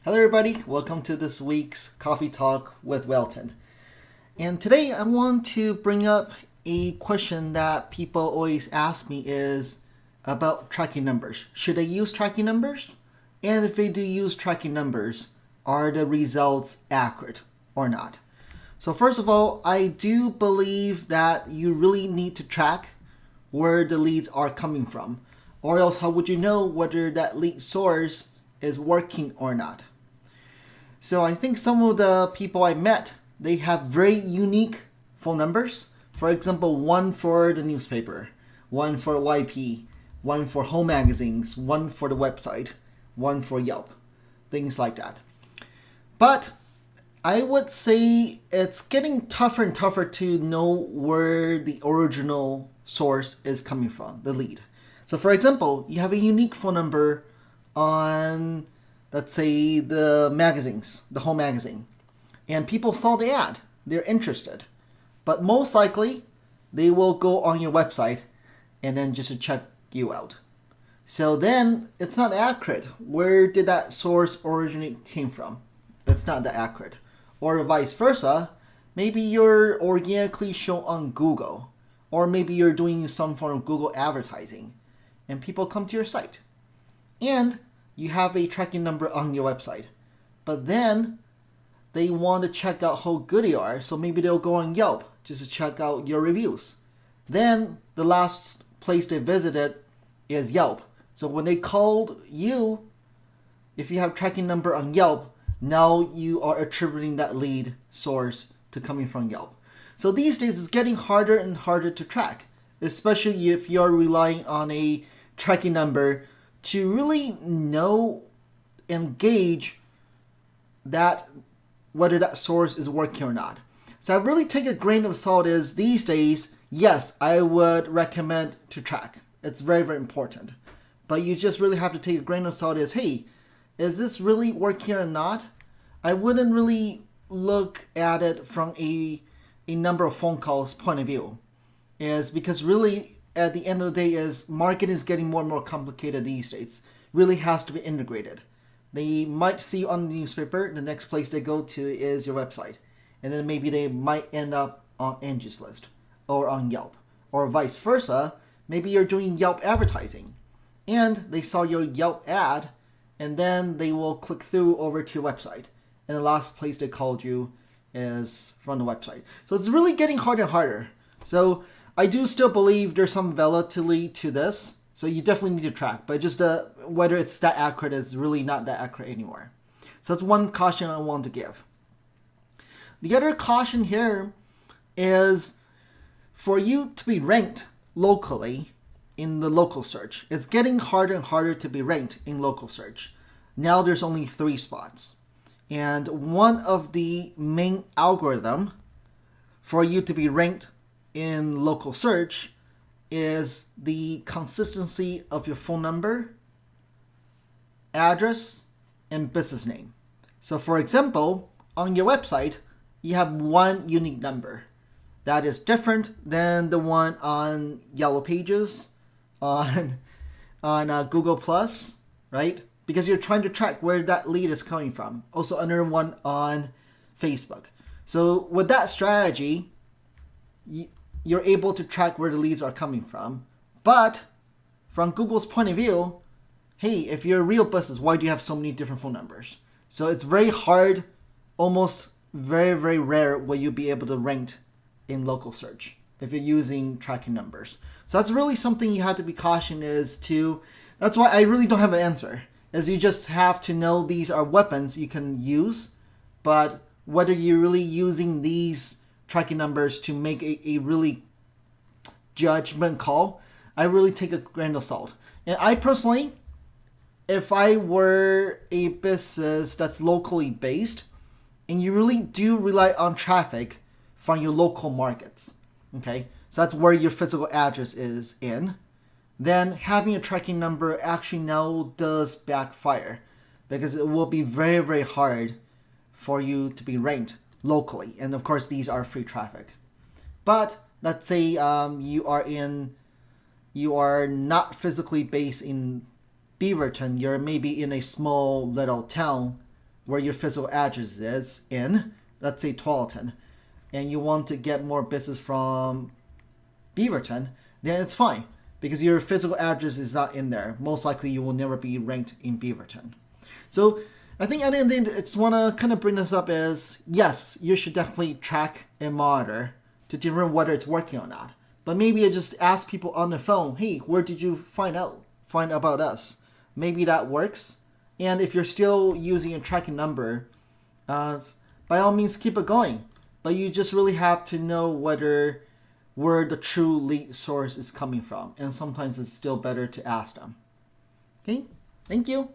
Hello everybody, welcome to this week's Coffee Talk with Welton. And today I want to bring up a question that people always ask me is about tracking numbers. Should they use tracking numbers? And if they do use tracking numbers, are the results accurate or not? So first of all, I do believe that you really need to track where the leads are coming from, or else how would you know whether that lead source is working or not? So I think some of the people I met, they have very unique phone numbers. For example, one for the newspaper, one for YP, one for home magazines, one for the website, one for Yelp, things like that. But I would say it's getting tougher and tougher to know where the original source is coming from, the lead. So for example, you have a unique phone number on, let's say, the magazines, the home magazine, and people saw the ad, they're interested. But most likely, they will go on your website and then just to check you out. So then it's not accurate. Where did that source originally came from? It's not that accurate. Or vice versa, maybe you're organically shown on Google, or maybe you're doing some form of Google advertising, and people come to your site. And you have a tracking number on your website. But then they want to check out how good you are, so maybe they'll go on Yelp just to check out your reviews. Then the last place they visited is Yelp. So when they called you, if you have tracking number on Yelp, now you are attributing that lead source to coming from Yelp. So these days it's getting harder and harder to track, especially if you're relying on a tracking number to really know and gauge that whether that source is working or not. So I really take a grain of salt is these days, yes, I would recommend to track. It's very, very important. But you just really have to take a grain of salt is, hey, is this really working or not? I wouldn't really look at it from a number of phone calls point of view. Is because really at the end of the day is marketing is getting more and more complicated these days. Really has to be integrated. They might see you on the newspaper, the next place they go to is your website. And then maybe they might end up on Angie's List or on Yelp. Or vice versa, maybe you're doing Yelp advertising and they saw your Yelp ad and then they will click through over to your website. And the last place they called you is from the website. So it's really getting harder and harder. So I do still believe there's some volatility to this. So you definitely need to track. But just whether it's that accurate is really not that accurate anymore. So that's one caution I want to give. The other caution here is for you to be ranked locally in the local search. It's getting harder and harder to be ranked in local search. Now there's only 3 spots. And one of the main algorithm for you to be ranked in local search is the consistency of your phone number, address, and business name. So for example, on your website, you have one unique number that is different than the one on Yellow Pages, on Google Plus, right? Because you're trying to track where that lead is coming from. Also another one on Facebook. So with that strategy, you're able to track where the leads are coming from. But from Google's point of view, hey, if you're a real business, why do you have so many different phone numbers? So it's very hard, almost very, very rare will you be able to rank in local search if you're using tracking numbers. So that's really something you have to be cautious is to, that's why I really don't have an answer, is you just have to know these are weapons you can use, but whether you're really using these tracking numbers to make a really judgment call, I really take a grain of salt. And I personally, if I were a business that's locally based, and you really do rely on traffic from your local markets, okay, so that's where your physical address is in, then having a tracking number actually now does backfire because it will be very, very hard for you to be ranked locally. And of course, these are free traffic. But let's say you are not physically based in Beaverton. You're maybe in a small little town where your physical address is in, let's say Tualatin, and you want to get more business from Beaverton, then it's fine because your physical address is not in there. Most likely you will never be ranked in Beaverton. So I think at the end of the day, I just want to kind of bring this up as, yes, you should definitely track and monitor to determine whether it's working or not. But maybe I just ask people on the phone, hey, where did you find about us? Maybe that works. And if you're still using a tracking number, by all means keep it going. But you just really have to know where the true lead source is coming from. And sometimes it's still better to ask them. Okay, thank you.